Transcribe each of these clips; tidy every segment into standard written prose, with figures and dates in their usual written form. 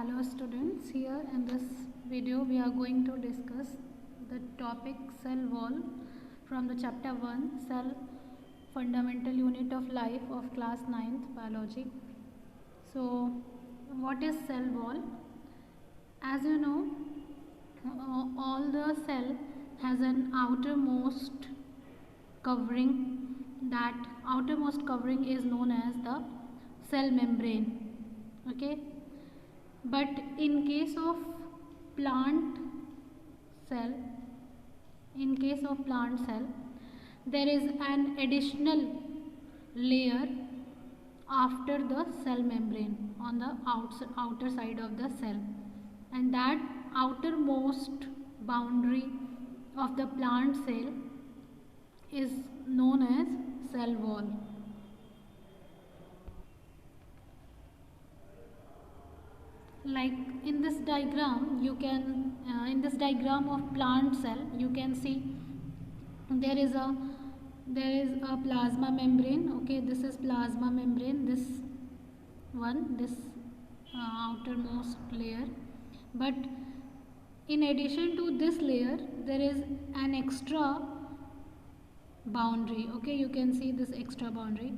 Hello students, here in this video we are going to discuss the topic cell wall from the chapter 1 cell fundamental unit of life of class 9th biology. So what is cell wall? As you know, all the cell has an outermost covering. That outermost covering is known as the cell membrane. Okay, but in case of plant cell, there is an additional layer after the cell membrane on the outer side of the cell, and that outermost boundary of the plant cell is known as cell wall. Like in this diagram, you can in this diagram of plant cell, you can see there is a plasma membrane. Okay, this is plasma membrane, this outermost layer, but in addition to this layer there is an extra boundary. Okay, you can see this extra boundary,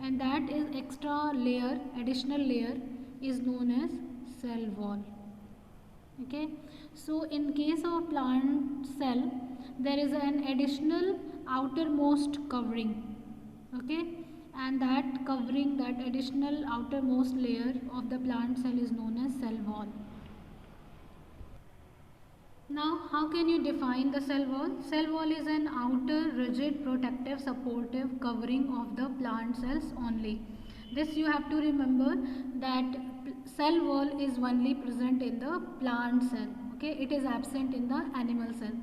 and that is extra layer, additional layer is known as cell wall. Okay, so in case of plant cell there is an additional outermost covering. Okay, and that covering, that additional outermost layer of the plant cell is known as cell wall. Now, how can you define the cell wall? Cell wall is an outer, rigid, protective, supportive covering of the plant cells only. This you have to remember, that cell wall is only present in the plant cell. Okay, it is absent in the animal cell.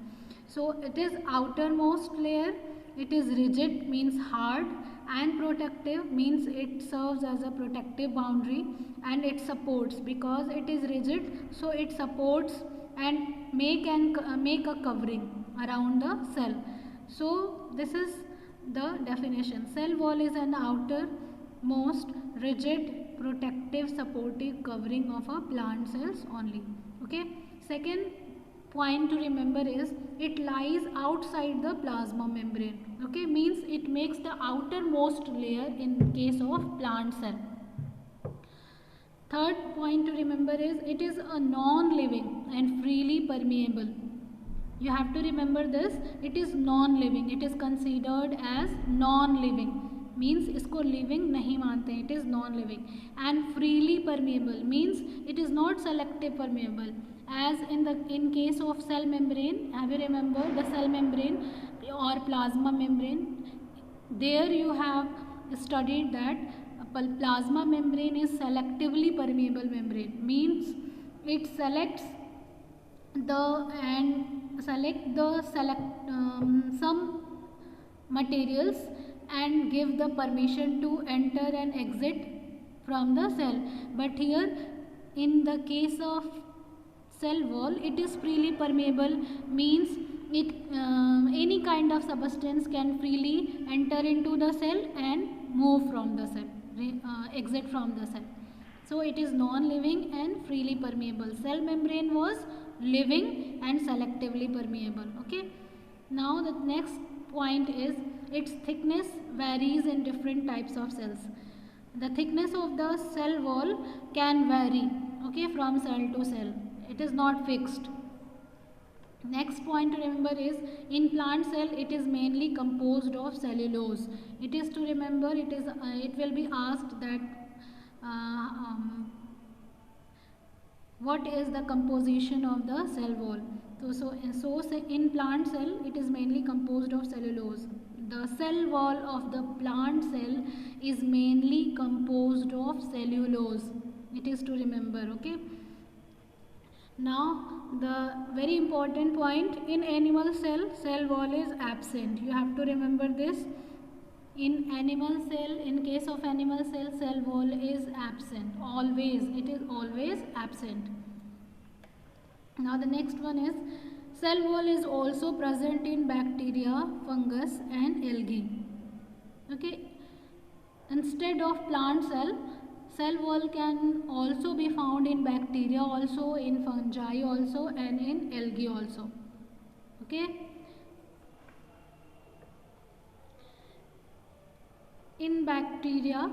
So it is outermost layer. It is rigid, means hard, and protective, means it serves as a protective boundary, and it supports, because it is rigid, so it supports and make a covering around the cell. So this is the definition. Cell wall is an outermost rigid, protective, supportive covering of a plant cells only. Okay, second point to remember is it lies outside the plasma membrane. Okay, means it makes the outermost layer in case of plant cell. Third point to remember is it is a non-living and freely permeable. You have to remember this, it is non-living, it is considered as non-living, means इसको living नहीं मानते हैं, it is non-living, and freely permeable means it is not selective permeable. As in case of cell membrane, have you remember the cell membrane or plasma membrane? There you have studied that plasma membrane is selectively permeable membrane, means it selects some materials and give the permission to enter and exit from the cell. But here in the case of cell wall, it is freely permeable, means it any kind of substance can freely enter into the cell and move from the cell, exit from the cell. So it is non-living and freely permeable. Cell membrane was living and selectively permeable. Okay, now the next point is its thickness varies in different types of cells. The thickness of the cell wall can vary, okay, from cell to cell. It is not fixed. Next point to remember is in plant cell it is mainly composed of cellulose. It is to remember, it will be asked that what is the composition of the cell wall. So in plant cell it is mainly composed of cellulose. The cell wall of the plant cell is mainly composed of cellulose. It is to remember. Okay. Now the very important point, in animal cell wall is absent. You have to remember this. In animal cell, in case of animal cell wall is absent. Always, it is always absent. Now the next one is cell wall is also present in bacteria, fungus and algae. Okay. Instead of plant cell, cell wall can also be found in bacteria also, in fungi also, and in algae also. Okay. In bacteria,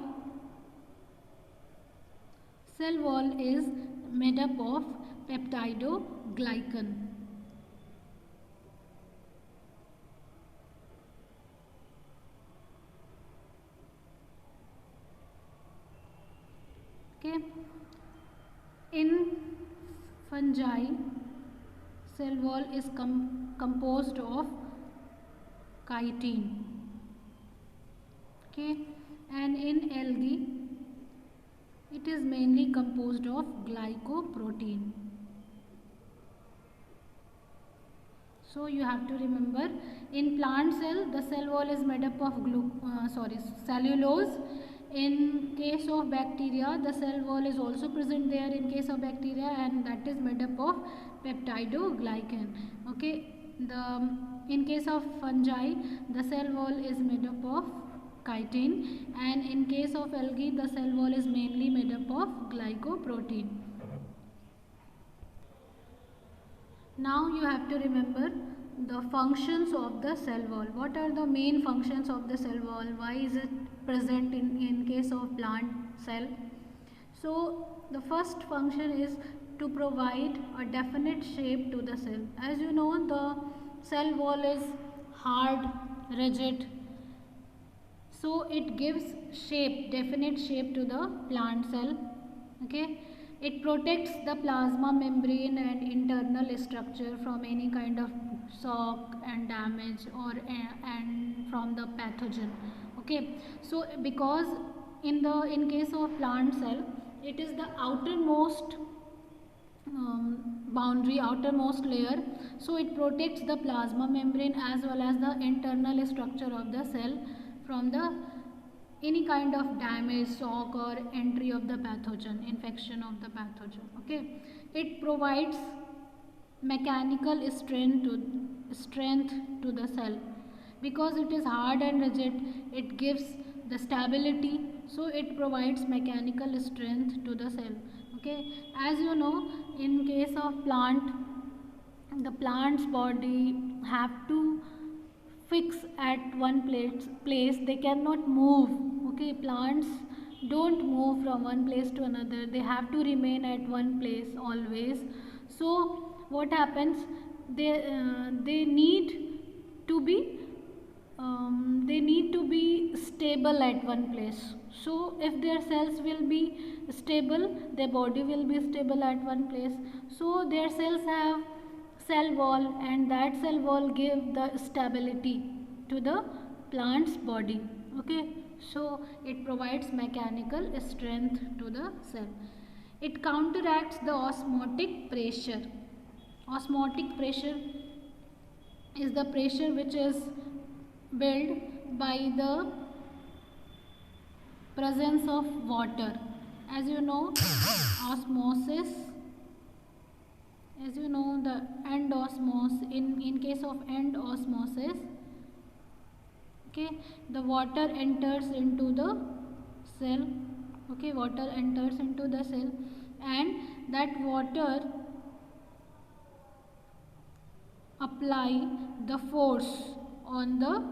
cell wall is made up of peptidoglycan. Okay. In fungi, cell wall is composed of chitin. Okay. And in algae, it is mainly composed of glycoprotein. So you have to remember, in plant cell the cell wall is made up of cellulose. In case of bacteria, the cell wall is also present there in case of bacteria, and that is made up of peptidoglycan. Okay. In case of fungi, the cell wall is made up of chitin, and in case of algae, the cell wall is mainly made up of glycoprotein. Now you have to remember the functions of the cell wall. What are the main functions of the cell wall? Why is it present in case of plant cell? So the first function is to provide a definite shape to the cell. As you know, the cell wall is hard, rigid, so it gives shape, definite shape to the plant cell. Okay. It protects the plasma membrane and internal structure from any kind of shock and damage and from the pathogen. Okay. So because in case of plant cell, it is the outermost boundary, outermost layer, so it protects the plasma membrane as well as the internal structure of the cell from the any kind of damage, shock, or entry of the pathogen, infection of the pathogen. Okay. It provides mechanical strength to the cell. Because it is hard and rigid, it gives the stability, so it provides mechanical strength to the cell. Okay. As you know, in case of plant, the plant's body have to fix at one place. They cannot move. Okay. Plants don't move from one place to another, they have to remain at one place always. So what happens, they need to be stable at one place. So if their cells will be stable, their body will be stable at one place. So their cells have cell wall, and that cell wall give the stability to the plant's body. Okay. So it provides mechanical strength to the cell. It counteracts the osmotic pressure. Osmotic pressure is the pressure which is built by the presence of water. As you know, osmosis, as you know, the end osmosis, in case of end osmosis, okay, the water enters into the cell. Okay. Water enters into the cell, and that water apply the force on the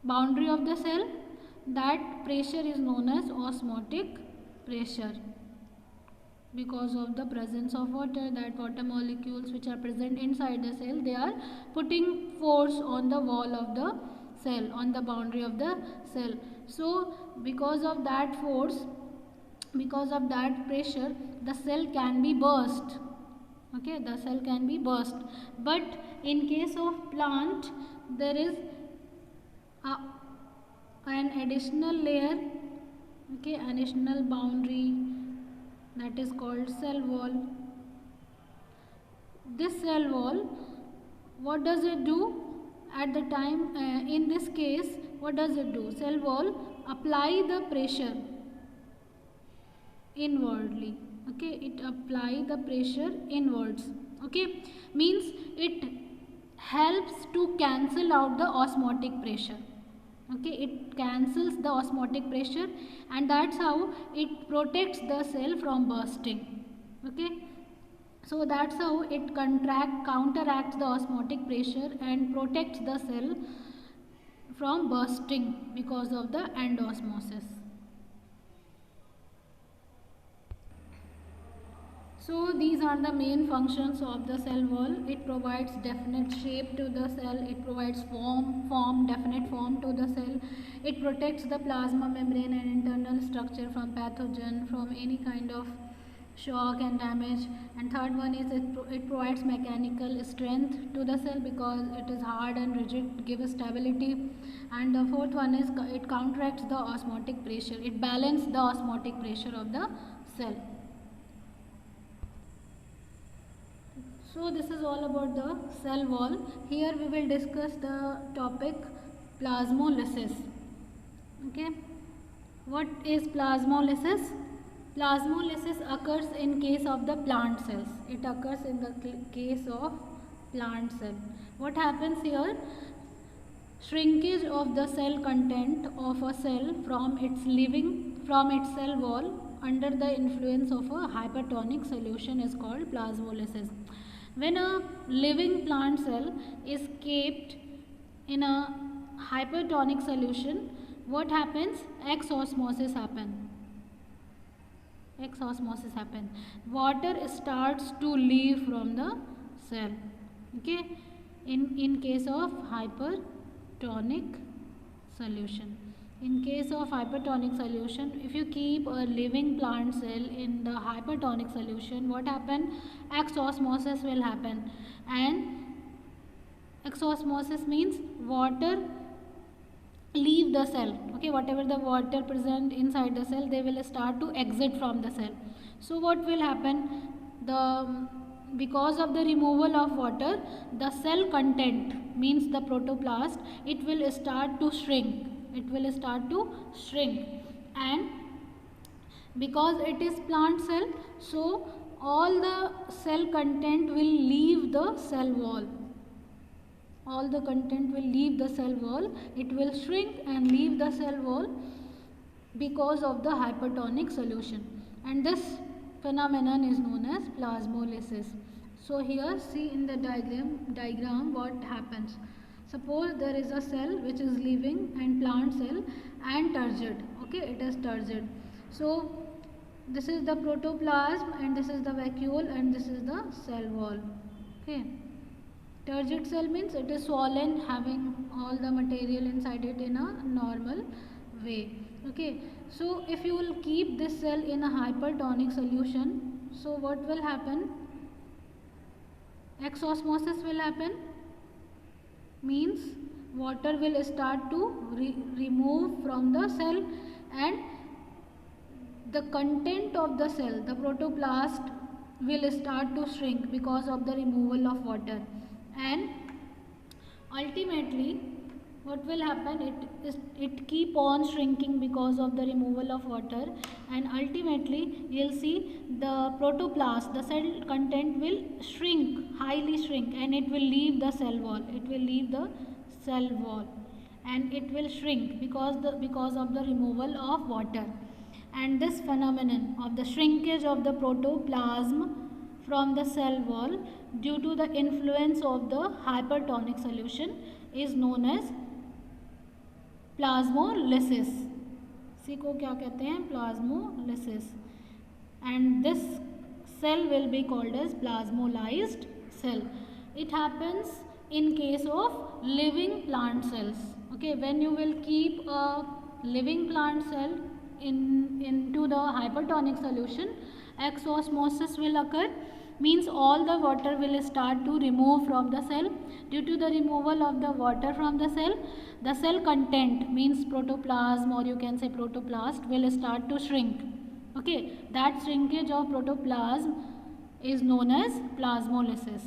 boundary of the cell. That pressure is known as osmotic pressure. Because of the presence of water, that water molecules which are present inside the cell, they are putting force on the wall of the cell, on the boundary of the cell. So because of that force, because of that pressure, the cell can be burst. Okay. The cell can be burst. But in case of plant, there is an additional layer, okay, additional boundary, that is called cell wall. This cell wall, what does it do at the time, in this case, what does it do? Cell wall apply the pressure inwardly. Okay. It apply the pressure inwards. Okay. Means it helps to cancel out the osmotic pressure. Okay, it cancels the osmotic pressure, and that's how it protects the cell from bursting. Okay, so that's how it counteracts the osmotic pressure and protects the cell from bursting because of the endosmosis. So these are the main functions of the cell wall. It provides definite shape to the cell. It provides definite form to the cell. It protects the plasma membrane and internal structure from pathogen, from any kind of shock and damage. And third one is it provides mechanical strength to the cell because it is hard and rigid, gives stability. And the fourth one is it counteracts the osmotic pressure. It balances the osmotic pressure of the cell. So this is all about the cell wall. Here we will discuss the topic plasmolysis. Okay. What is plasmolysis? Plasmolysis occurs in case of the plant cells. It occurs in the case of plant cell. What happens here? Shrinkage of the cell content of a cell from its cell wall under the influence of a hypertonic solution is called plasmolysis. When a living plant cell is kept in a hypertonic solution, what happens? Exosmosis happen. Water starts to leave from the cell. Okay, in case of hypertonic solution. In case of hypertonic solution, if you keep a living plant cell in the hypertonic solution, what happen? Exosmosis will happen, and exosmosis means water leave the cell. Okay, whatever the water present inside the cell, they will start to exit from the cell. So what will happen? Because of the removal of water, the cell content, means the protoplast, it will start to shrink. And because it is plant cell, so all the cell content will leave the cell wall. It will shrink and leave the cell wall because of the hypertonic solution, and this phenomenon is known as plasmolysis. So here see in the diagram what happens. Suppose there is a cell which is living and plant cell and turgid. Okay, it is turgid. So this is the protoplasm and this is the vacuole and this is the cell wall. Okay. Turgid cell means it is swollen, having all the material inside it in a normal way. Okay, so if you will keep this cell in a hypertonic solution, so what will happen? Exosmosis will happen, means water will start to remove from the cell, and the content of the cell, the protoplast, will start to shrink because of the removal of water. And ultimately what will happen, it keep on shrinking because of the removal of water, and ultimately you'll see the protoplast, the cell content will highly shrink, and it will leave the cell wall. And it will shrink because of the removal of water. And this phenomenon of the shrinkage of the protoplasm from the cell wall due to the influence of the hypertonic solution is known as plasmolysis. इसी को क्या कहते हैं? Plasmolysis. And this cell will be called as plasmolysed cell. It happens in case of living plant cells. Okay, when you will keep a living plant cell into the hypertonic solution, exosmosis will occur, means all the water will start to remove from the cell. Due to the removal of the water from the cell content, means protoplasm, or you can say protoplast, will start to shrink. Okay, that shrinkage of protoplasm is known as plasmolysis.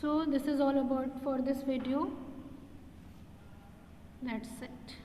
So this is all about for this video. That's it.